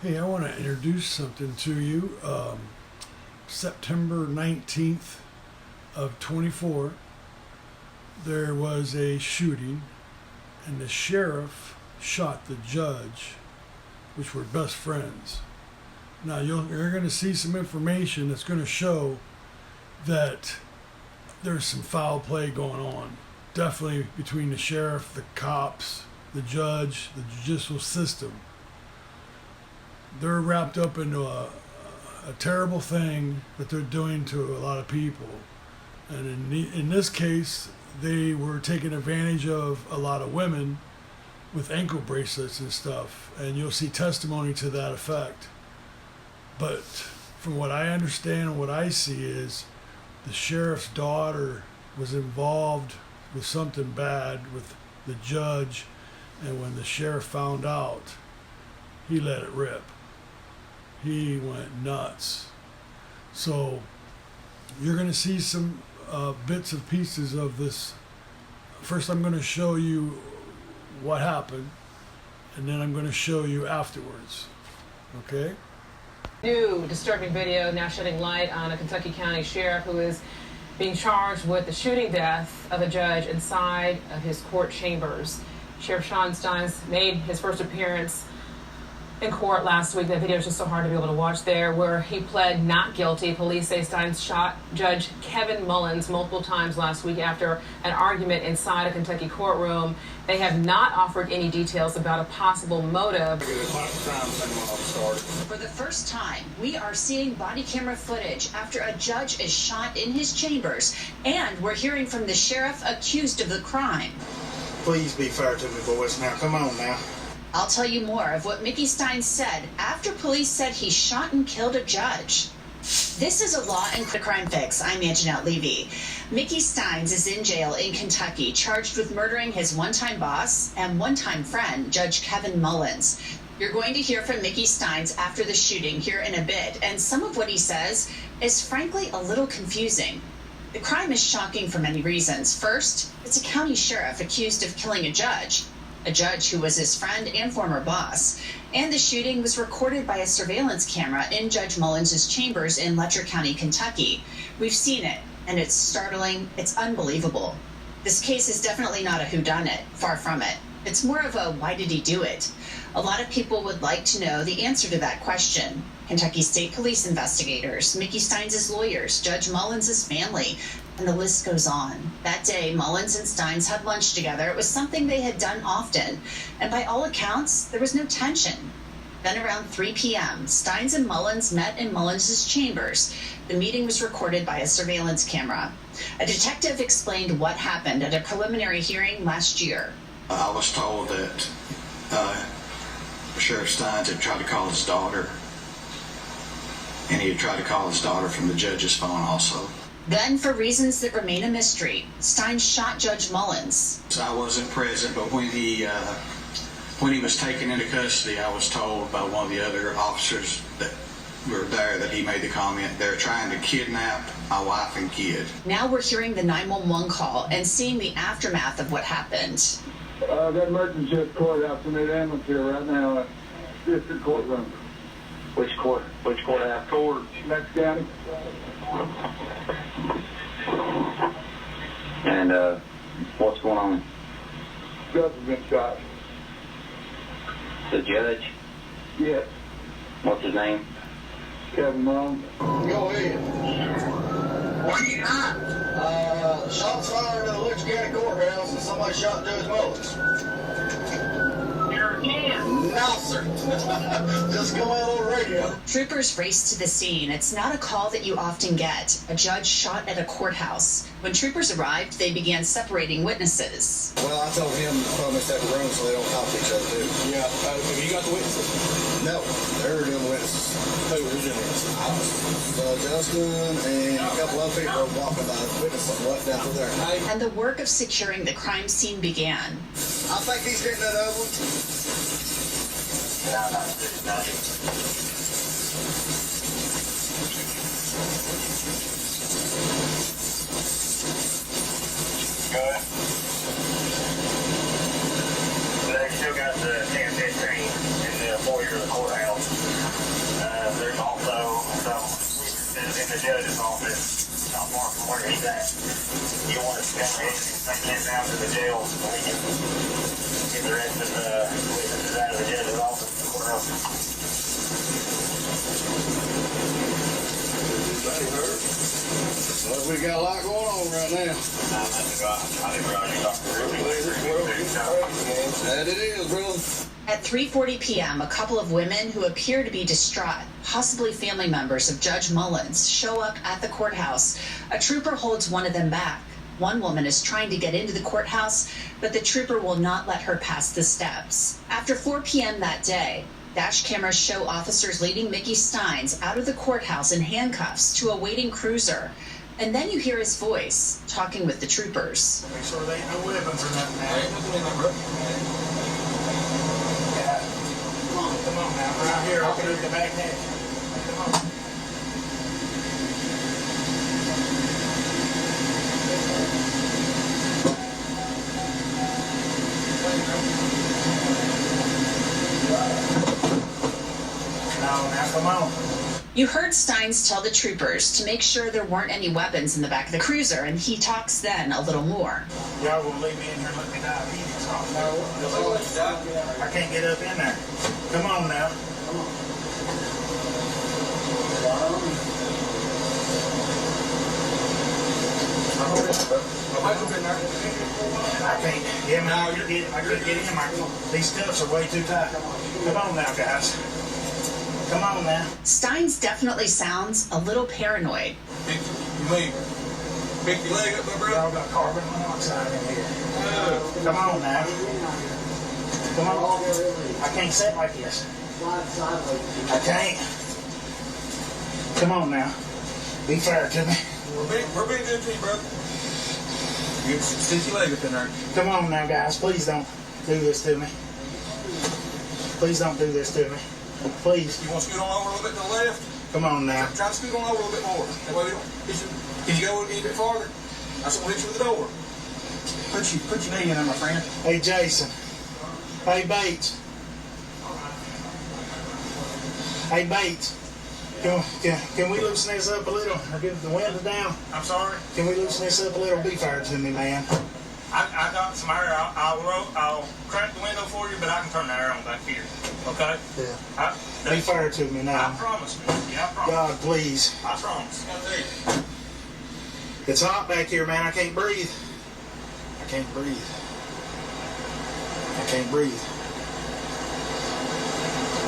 Hey, I want to introduce something to you. September 19th of 24, there was a shooting, and the sheriff shot the judge, which were best friends. Now, you're going to see some information that's going to show that there's some foul play going on. Definitely between the sheriff, the cops, the judge, the judicial system. They're wrapped up into a terrible thing that they're doing to a lot of people. And in this case, they were taking advantage of a lot of women with ankle bracelets and stuff. And you'll see testimony to that effect. But from what I understand and what I see is the sheriff's daughter was involved with something bad with the judge. And when the sheriff found out, he let it rip. He went nuts. So you're going to see some bits and pieces of this. First, I'm going to show you what happened, and then I'm going to show you afterwards. Okay? New disturbing video now shedding light on a Kentucky County sheriff who is being charged with the shooting death of a judge inside of his court chambers. Sheriff Sean Steins made his first appearance in court last week. That video is just so hard to be able to watch there, where he pled not guilty. Police say Steins shot Judge Kevin Mullins multiple times last week after an argument inside a Kentucky courtroom. They have not offered any details about a possible motive. For the first time, we are seeing body camera footage after a judge is shot in his chambers, and we're hearing from the sheriff accused of the crime. Please be fair to me, boys. Now, come on now. I'll tell you more of what Mickey Steins said after police said he shot and killed a judge. This is a Law and Crime Fix. I'm Anjanette Levy. Mickey Steins is in jail in Kentucky, charged with murdering his one-time boss and one-time friend, Judge Kevin Mullins. You're going to hear from Mickey Steins after the shooting here in a bit, and some of what he says is frankly a little confusing. The crime is shocking for many reasons. First, it's a county sheriff accused of killing a judge who was his friend and former boss. And the shooting was recorded by a surveillance camera in Judge Mullins' chambers in Letcher County, Kentucky. We've seen it, and it's startling, it's unbelievable. This case is definitely not a whodunit, far from it. It's more of a why did he do it? A lot of people would like to know the answer to that question. Kentucky State Police investigators, Mickey Steins' lawyers, Judge Mullins' family, and the list goes on. That day, Mullins and Steins had lunch together. It was something they had done often, and by all accounts, there was no tension. Then around 3 p.m., Steins and Mullins met in Mullins' chambers. The meeting was recorded by a surveillance camera. A detective explained what happened at a preliminary hearing last year. I was told that Sheriff Steins had tried to call his daughter, and he had tried to call his daughter from the judge's phone also. Then, for reasons that remain a mystery, Steins shot Judge Mullins. So I wasn't present, but when he was taken into custody, I was told by one of the other officers that were there that he made the comment, they're trying to kidnap my wife and kid. Now we're hearing the 911 call and seeing the aftermath of what happened. That emergency at the courthouse, I need an ambulance here right now at district courtroom. Which court? Which courthouse? Court, next county. And what's going on? Judge has been shot. The judge? Yes, What's his name? Kevin Mullins. Go ahead. Why you not? Shots fired at the Litch County Courthouse and somebody shot Judge Mullins. You're again. No, sir. Just come out on the radio. Troopers raced to the scene. It's not a call that you often get. A judge shot at a courthouse. When troopers arrived, they began separating witnesses. Well, I told him to put them in separate rooms so they don't talk to each other, too. Yeah, have you got the witnesses? No, they're doing the witnesses. Who's in it? Justin and a couple other people were walking by witnesses left down through there. And the work of securing the crime scene began. I think he's getting that over. Good. They still got the 1015 in the foyer of the courthouse. the judge's office, not far from where he's at. You want us to come ahead and take him down to the jail so we can get the rest of the witnesses out of the judge's office in the courthouse. Anybody hurt? Well, we got a lot going on right now. I think Roger talked really That it is, brother. At 3:40 p.m., a couple of women who appear to be distraught, possibly family members of Judge Mullins, show up at the courthouse. A trooper holds one of them back. One woman is trying to get into the courthouse, but the trooper will not let her pass the steps. After 4 p.m. that day, dash cameras show officers leading Mickey Steins out of the courthouse in handcuffs to a waiting cruiser. And then you hear his voice talking with the troopers. Make sure there ain't no weapons or nothing now. Ain't nothing in there, bro. Yeah. Come on now, right here, I'll put it in the back net. Come on. Now, come on. You heard Steins tell the troopers to make sure there weren't any weapons in the back of the cruiser, and he talks then a little more. Y'all gonna leave me in here and let me die? I can't get up in there. Come on now. I can't. Yeah, man, I couldn't get in. These cuffs are way too tight. Come on now, guys. Come on now. Steins definitely sounds a little paranoid. You mean, pick your leg up, my brother? Y'all got carbon monoxide in here. Come on now. Come on. I can't sit like this. I can't. Come on now. Be fair to me. We're being good to you, brother. You stick your leg up in there. Come on now, guys. Please don't do this to me. Please don't do this to me. Please. You want to scoot on over a little bit to the left? Come on now. Try to scoot on over a little bit more. That way we don't hit you. Can you go a bit farther? I just want to hit you with the door. Put your knee in there, my friend. Hey, Jason. Hey, Bates. Hey, Bates. Can we loosen this up a little? Or get the window down? I'm sorry. Can we loosen this up a little? Be fair to me, man. I got some air. I'll crack the window for you, but I can turn the air on back here. Okay? Yeah. Be fair to me now. I promise, man. Yeah, I promise. God, please. I promise. It's hot back here, man. I can't breathe. I can't breathe. I can't breathe.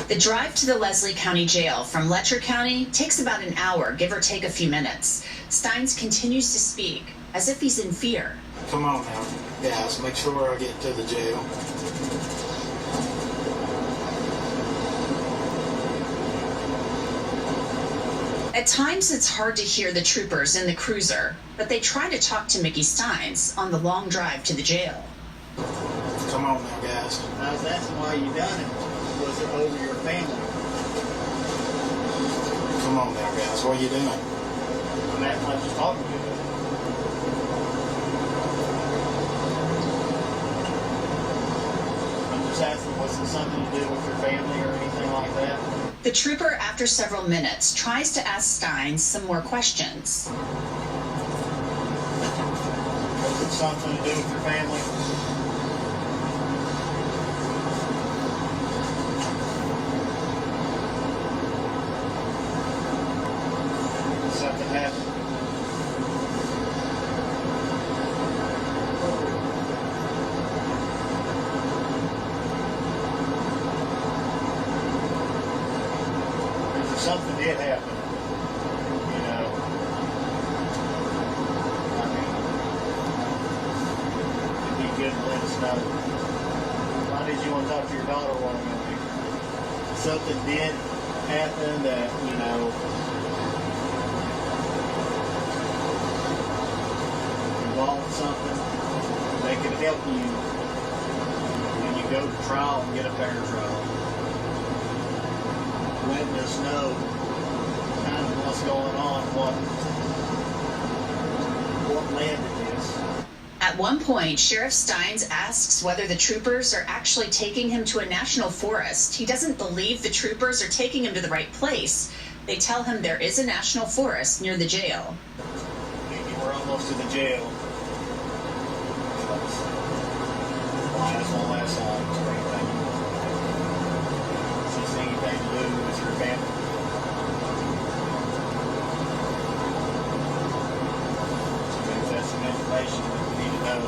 The drive to the Leslie County Jail from Letcher County takes about an hour, give or take a few minutes. Steins continues to speak, as if he's in fear. Come on now, guys. Make sure I get to the jail. At times, it's hard to hear the troopers in the cruiser, but they try to talk to Mickey Steins on the long drive to the jail. Come on now, guys. I was asking why you done it. Was it over your family? Come on now, guys. What are you doing? I'm acting like just talking to you. I'm just asking, was it something to do with your family or anything like that? The trooper, after several minutes, tries to ask Steins some more questions. Was it something to do with your family? Something happened. Something did happen, you know. I mean, it'd be good to let us know. Why did you want to talk to your daughter while ago? Something did happen that, you know, involved something that could help you when you go to trial and get a fair trial. Letting us know kind of what's going on, what led to this. At one point, Sheriff Steins asks whether the troopers are actually taking him to a national forest. He doesn't believe the troopers are taking him to the right place, They tell him there is a national forest near the jail. We're almost to the jail. Last one last time. Is this anything to do with your family? So that's some information that we need to know.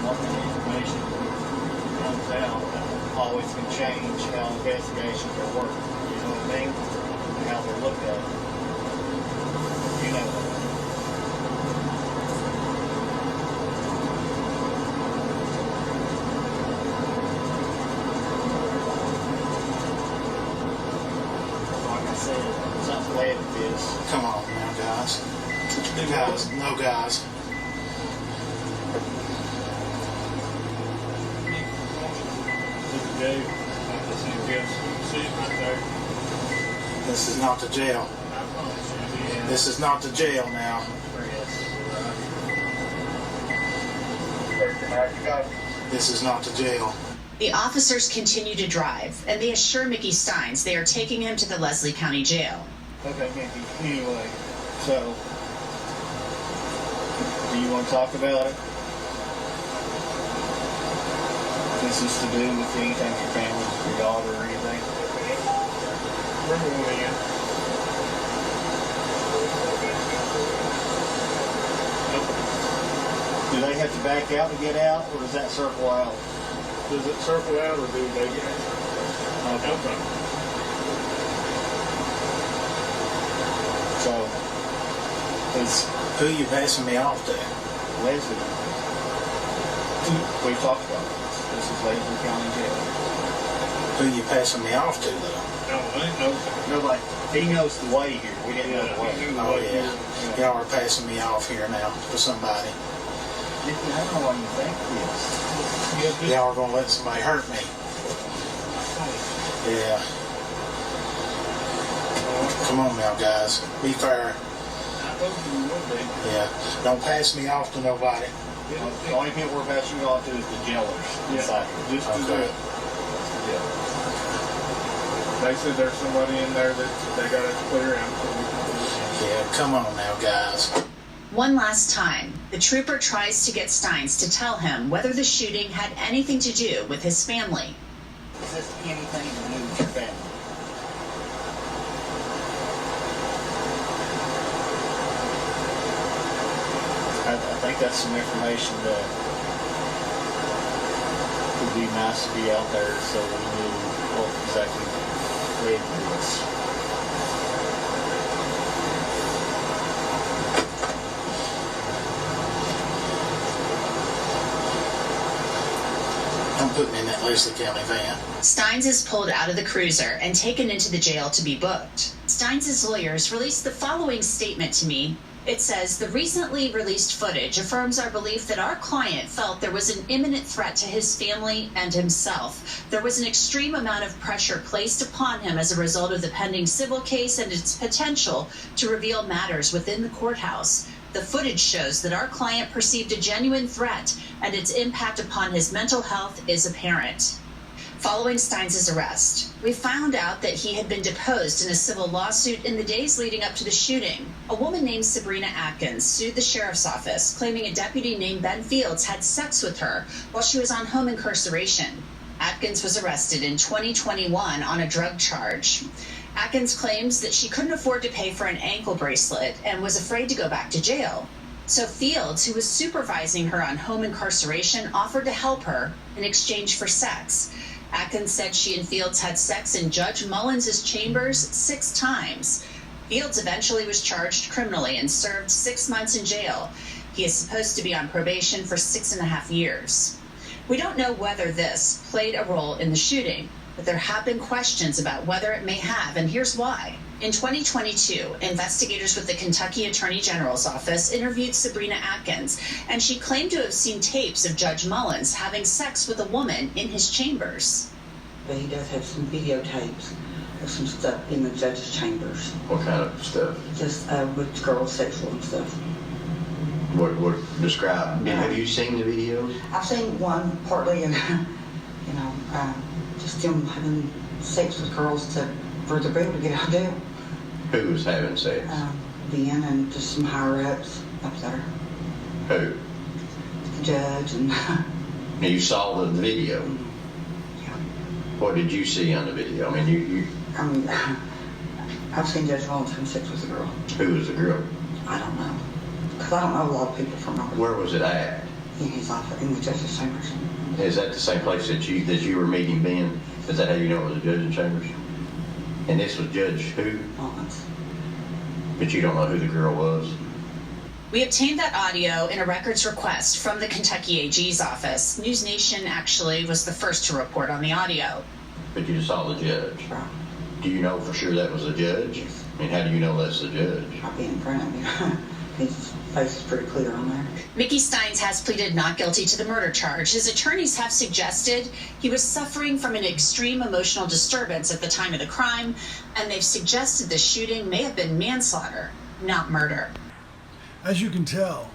Information comes out, always can change how investigations are working. You know what I mean? And how they're looked at. You know that. Like I said, something bad with this. Come on now, guys. Guys, no guys. This is not the jail. This is not the jail now. This is not the jail. The officers continue to drive, and they assure Mickey Steins they are taking him to the Leslie County Jail. Okay, Mickey. Anyway, so do you want to talk about it? This is to do with anything with your family, with your daughter, or anything? Do they have to back out to get out, or does that circle out? Does it circle out or do they get out? Okay. So, it's Who you passing me off to? Leslie. We've talked about this. This is Leslie County Jail. Who you passing me off to, though? No, they know. Nobody. He knows the way here. We didn't know the way. Oh, yeah. Y'all are passing me off here now to somebody. I don't know why you think this. Y'all are going to let somebody hurt me. Yeah. Come on now, guys. Be fair. I told you we would be. Yeah. Don't pass me off to nobody. The only people we're passing you off to is the jailers inside here. Just to do Okay. it. They said there's somebody in there that they got to clear out. So we can do it. Yeah, come on now, guys. One last time, the trooper tries to get Steins to tell him whether the shooting had anything to do with his family. Is this anything to do with your family? I think that's some information that would be nice to be out there so we knew what exactly led to this. I'm putting in that Leslie County van. Steins is pulled out of the cruiser and taken into the jail to be booked. Steins' lawyers released the following statement to me. It says, the recently released footage affirms our belief that our client felt there was an imminent threat to his family and himself. There was an extreme amount of pressure placed upon him as a result of the pending civil case and its potential to reveal matters within the courthouse. The footage shows that our client perceived a genuine threat, and its impact upon his mental health is apparent. Following Steins' arrest, we found out that he had been deposed in a civil lawsuit in the days leading up to the shooting. A woman named Sabrina Atkins sued the sheriff's office, claiming a deputy named Ben Fields had sex with her while she was on home incarceration. Atkins was arrested in 2021 on a drug charge. Atkins claims that she couldn't afford to pay for an ankle bracelet and was afraid to go back to jail. So Fields, who was supervising her on home incarceration, offered to help her in exchange for sex. Atkins said she and Fields had sex in Judge Mullins' chambers 6 times. Fields eventually was charged criminally and served 6 months in jail. He is supposed to be on probation for 6.5 years. We don't know whether this played a role in the shooting, but there have been questions about whether it may have, and here's why. In 2022, investigators with the Kentucky Attorney General's office interviewed Sabrina Atkins, and she claimed to have seen tapes of Judge Mullins having sex with a woman in his chambers. But he does have some videotapes of some stuff in the judge's chambers. What kind of stuff? Just with girls, sexual and stuff. What describe? Have you seen the videos? I've seen one partly, and just them having sex with girls for the bill to get out of jail. Who was having sex? Ben and just some higher ups up there. Who? The judge and. You saw the video. Yeah. What did you see on the video? I mean, I've seen Judge Mullins having sex with a girl. Who was the girl? I don't know, because I don't know a lot of people from over there. Where was it at? In his office, in the judge's chambers. Is that the same place that you were meeting Ben? Is that how you know it was a judge in chambers? And this was Judge who? Mullins. But you don't know who the girl was? We obtained that audio in a records request from the Kentucky AG's office. News Nation actually was the first to report on the audio. But you just saw the judge? Right. Do you know for sure that was the judge? Yes. I mean, how do you know that's the judge? I'll be in front of you. His face is pretty clear on there. Mickey Steins has pleaded not guilty to the murder charge. His attorneys have suggested he was suffering from an extreme emotional disturbance at the time of the crime, and they've suggested the shooting may have been manslaughter, not murder. As you can tell,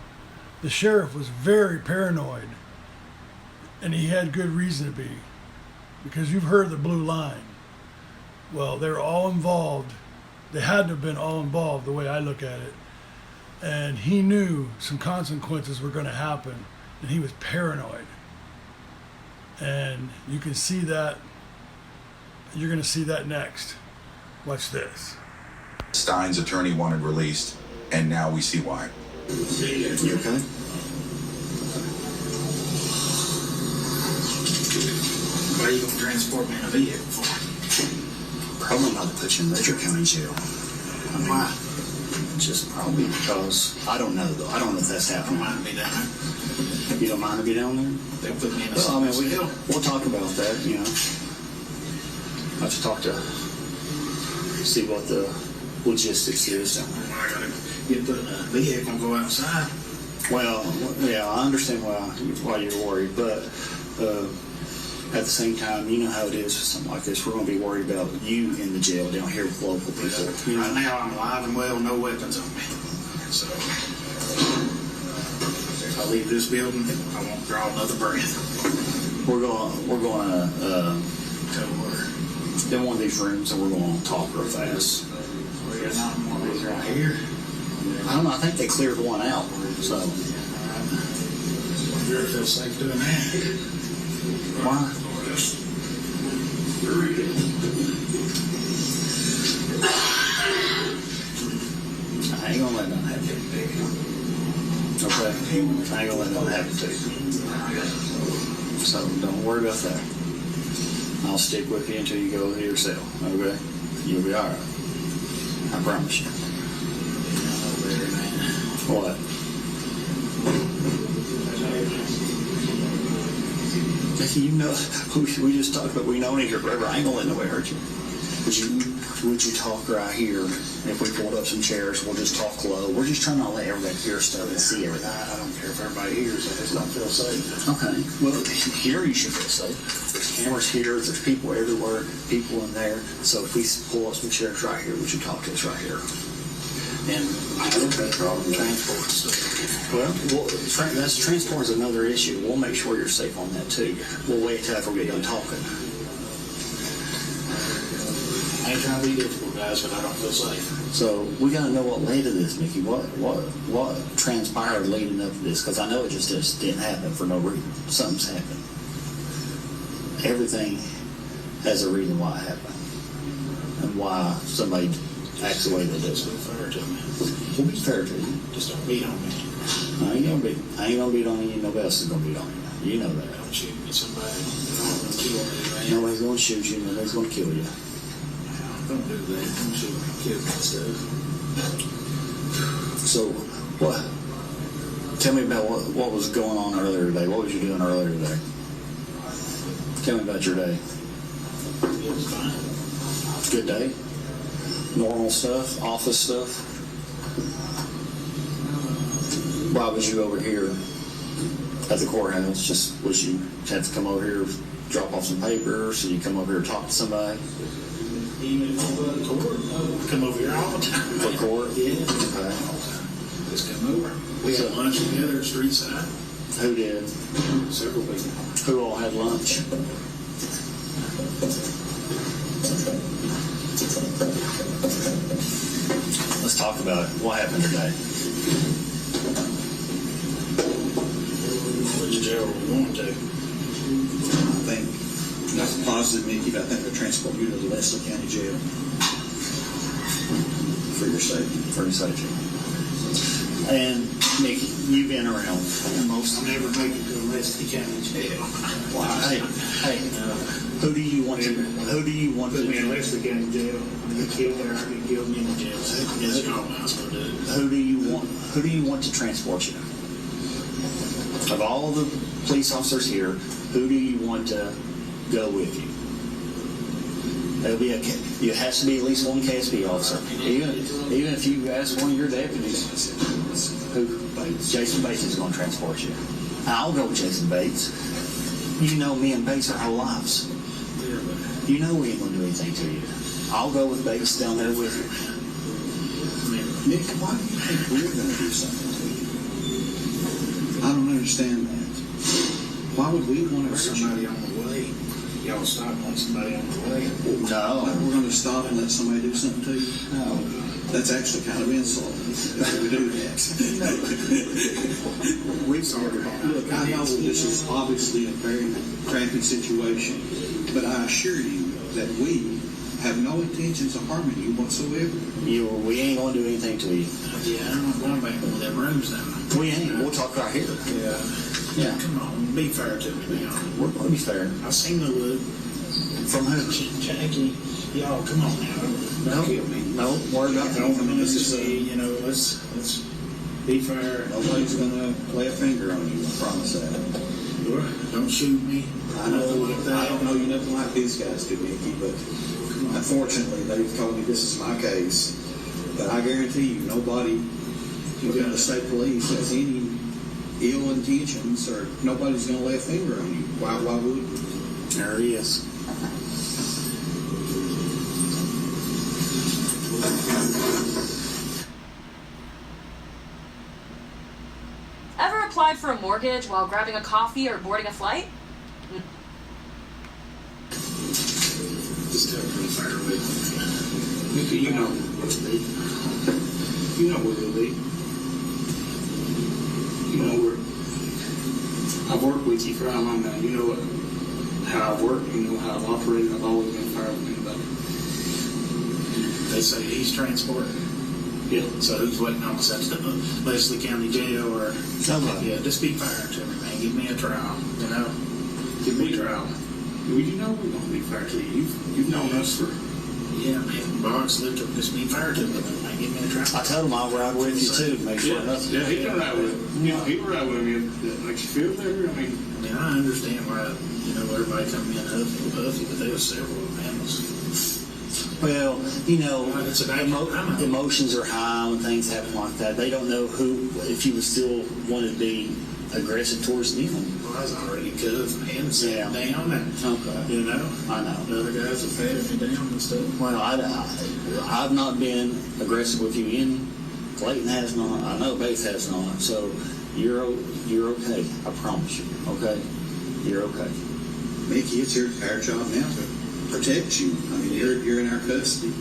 the sheriff was very paranoid, and he had good reason to be, because you've heard the blue line. Well, they're all involved. They had to have been all involved, the way I look at it. And he knew some consequences were going to happen, and he was paranoid. And you can see that. You're going to see that next. Watch this. Stein's attorney wanted released, and now we see why. You okay? Why are you going to transport me in a vehicle for? Probably not to put you in Ledger County Jail. Why? Just probably because I don't know though. I don't know if that's I don't happening. mind to be down there. You don't mind to be down there? They'll put me in a Well, I mean, cell. we'll talk about that. I'll just talk to see what the logistics is. I gotta get put in a vehicle and go outside. Well, yeah, I understand why you're worried, but at the same time, you know how it is with something like this. We're going to be worried about you in the jail down here with local people. Right now, I'm alive and well, no weapons on me. So, if I leave this building, I won't draw another breath. We're going in one of these rooms, and we're going to talk real fast. We got not one of these right here. I don't know. I think they cleared one out. So, I sure feel safe doing that. why? I ain't gonna let nothing happen to you. Okay? I ain't gonna let nothing happen to you. So don't worry about that. I'll stick with you until you go to your cell. Okay? You'll be alright. I promise you. What? You know, we just talked about we know each other forever. I ain't gonna let nobody hurt you. Would you talk right here? If we pulled up some chairs, we'll just talk low. We're just trying to let everybody hear stuff and see everything. I don't care if everybody hears. I just don't feel safe. Okay. Well, here you should feel safe. There's cameras here. There's people everywhere. People in there. So if we pull up some chairs right here, would you talk to us right here? And I don't have a problem with transport stuff. Well, transport is another issue. We'll make sure you're safe on that too. We'll wait till after we get done talking. I ain't trying to be difficult, guys, but I don't feel safe. So we got to know what led to this, Mickey. What transpired leading up to this? Because I know it just didn't happen for no reason. Something's happened. Everything has a reason why it happened, and why somebody acts the way they do. Just be fair to me. We'll be fair to you. Just don't beat on me. I ain't gonna beat on you. Nobody else is gonna beat on you. You know that. Don't shoot me, somebody. Don't kill me, man. Nobody's gonna shoot you. Nobody's gonna kill you. Don't do that. Don't shoot me, kill me and stuff. So, what? Tell me about what was going on earlier today. What was you doing earlier today? Tell me about your day. It was fine. Good day? Normal stuff? Office stuff? Why was you over here at the courthouse? Was you had to come over here, drop off some papers, so you come over here to talk to somebody? Even if you go to court, come over here all the time. For court? Yeah. Okay. Just come over. We had lunch together at street side. Who did? Several people. Who all had lunch? Let's talk about it. What happened today? Which jail were we going to? I think that's positive, Mickey, but I think they'll transport you to the Leslie County Jail for your safety. For your safety. And Mickey, you've been around. Most never make it to the Leslie County Jail. Wow. Hey, who do you want to? Who do you want Put to? me in Leslie County Jail. I get killed there. I get killed in the jail. That's all I was going to do. Who do you want? Who do you want to transport you? Of all the police officers here, who do you want to go with you? There'll be it has to be at least one KSB officer. Even if you ask one of your deputies, who Jason Bates is going to transport you. I'll go with Jason Bates. You know me and Bates our whole lives. You know we ain't going to do anything to you. I'll go with Bates down there with you. Nick, why do you think we're going to do something to you? I don't understand that. Why would we want to hurt somebody on the way? Y'all stop and let somebody on the way? No. Like we're going to stop and let somebody do something to you? No. That's actually kind of insulting if we do that. Look, I know this is obviously a very crappy situation, but I assure you that we have no intentions of harming you whatsoever. We ain't going to do anything to you. Yeah, I don't want to make one of them rooms then. We ain't. We'll talk right here. Yeah. Come on, be fair to me now. We're going to be fair. I seen the look. From who? Jackie. Y'all, come on now. Don't kill me. No, worry about that. This is let's be fair. Nobody's going to lay a finger on you, I promise that. Don't shoot me. I don't know you nothing like these guys do, Mickey, but unfortunately they've told me this is my case. But I guarantee you nobody within the state police has any ill intentions, or nobody's going to lay a finger on you. Why would you? There he is. Ever applied for a mortgage while grabbing a coffee or boarding a flight? Just tell me fair with me. Mickey, you know where we'll be. You know where we'll be. You know where. I've worked with you for how long now? You know how I've worked. You know how I've operated. I've always been fair with anybody. They say he's transporting. Yeah. So who's waiting on us? That's the Leslie County Jail or somebody. Yeah. Just be fair to me, man. Give me a trial. You know. Give me a trial. Well, you know we're going to be fair to you. You've known us for... Yeah, man. Box lived to just be fair to me. Man, give me a try. I told him I'll ride with you too to make sure nothing. Yeah, he can ride with me. Yeah, he can ride with me. That makes you feel better. I mean, I understand why, everybody come in huffy, but there was several animals. Well, emotions are high when things happen like that. They don't know if you would still want to be aggressive towards them. Well, I was already cuffed and sat down, and okay. I know. The other guys have patted me down and stuff. Well, I've not been aggressive with you. Clayton has not. I know Bates has not. So you're okay. I promise you. Okay, you're okay. Mickey, it's our job now to protect you. I mean, you're in our custody.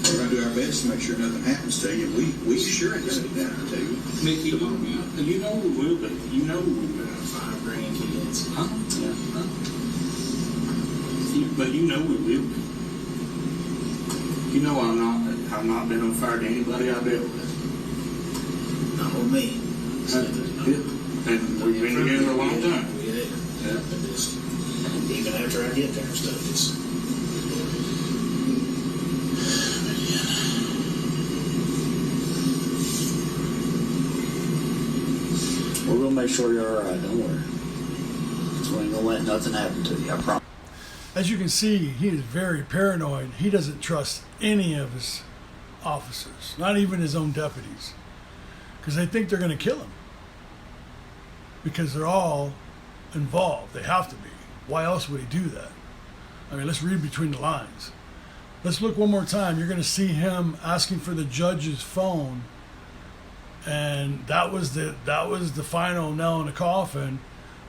We're going to do our best to make sure nothing happens to you. We sure ain't going to do that to you. Mickey, you know we will, but you know we will have 5 grandkids. Huh? Yeah. Huh? But you know we will. You know I've not been unfair to anybody I've dealt with. Not with me. And we've been together a long time. Yeah. Even after I get there and stuff, it's... We're going to make sure you're all right. Don't worry. So we ain't going to let nothing happen to you. I promise. As you can see, he is very paranoid. He doesn't trust any of his officers, not even his own deputies, because they think they're going to kill him. Because they're all involved. They have to be. Why else would he do that? I mean, let's read between the lines. Let's look one more time. You're going to see him asking for the judge's phone And that was the final nail in the coffin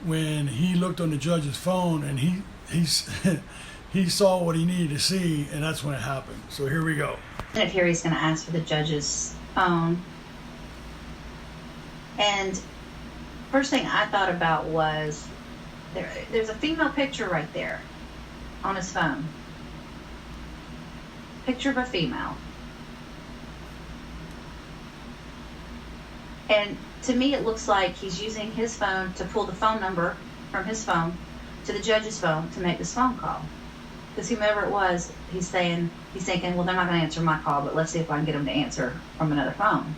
when he looked on the judge's phone and he saw what he needed to see, and that's when it happened. So here we go. Here he's going to ask for the judge's phone. And first thing I thought about was there's a female picture right there on his phone. Picture of a female. And to me it looks like he's using his phone to pull the phone number from his phone to the judge's phone to make this phone call. Because whomever it was, he's thinking, well, they're not going to answer my call, but let's see if I can get them to answer from another phone.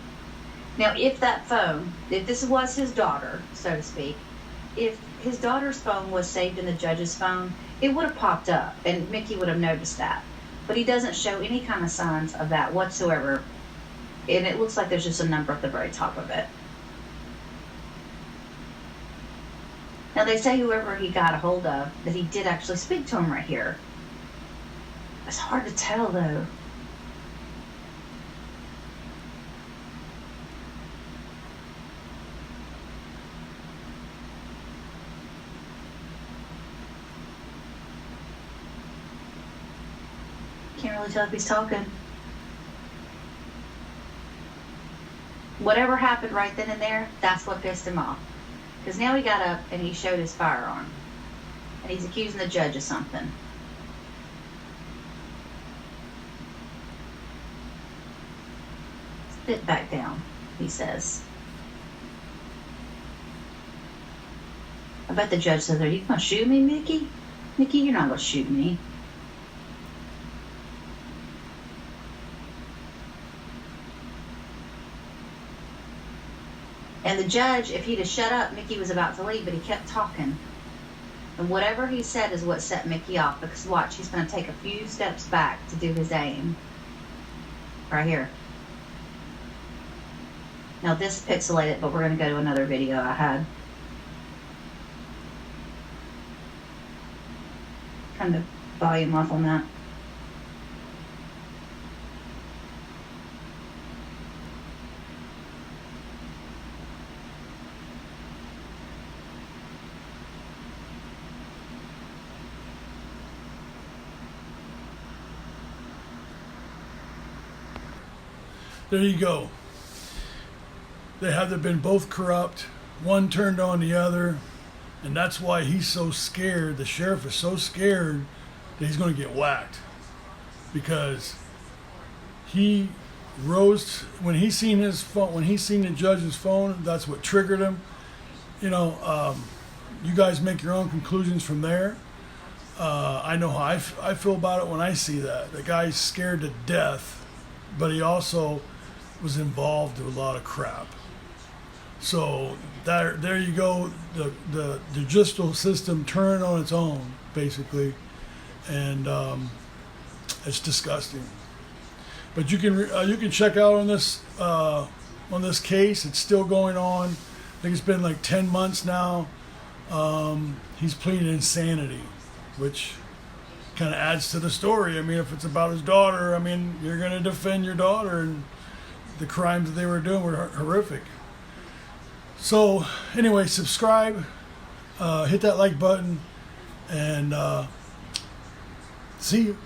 Now, if that phone, if this was his daughter, so to speak, if his daughter's phone was saved in the judge's phone, it would have popped up, and Mickey would have noticed that. But he doesn't show any kind of signs of that whatsoever, and it looks like there's just a number at the very top of it. Now, they say whoever he got a hold of, that he did actually speak to him right here. It's hard to tell, though. Can't really tell if he's talking. Whatever happened right then and there, that's what pissed him off. Because now he got up and he showed his firearm. And he's accusing the judge of something. Sit back down, he says. I bet the judge says, are you going to shoot me, Mickey? Mickey, you're not going to shoot me. And the judge, if he'd have shut up, Mickey was about to leave, but he kept talking. And whatever he said is what set Mickey off, because watch, he's going to take a few steps back to do his aim. Right here. Now this is pixelated, but we're going to go to another video I had. Turn the volume off on that. There you go. They have been both corrupt. One turned on the other. And that's why he's so scared. The sheriff is so scared that he's going to get whacked. Because he rose, when he seen his phone, when he seen the judge's phone, that's what triggered him. You know, you guys make your own conclusions from there. I know how I feel about it when I see that. The guy's scared to death, but he also was involved in a lot of crap. So there you go. The judicial system turned on its own, basically, and it's disgusting. But you can check out on this case. It's still going on. I think it's been like 10 months now. He's pleading insanity, which kind of adds to the story. I mean, if it's about his daughter, I mean, you're going to defend your daughter, and the crimes that they were doing were horrific. So anyway, subscribe, hit that like button, and see you.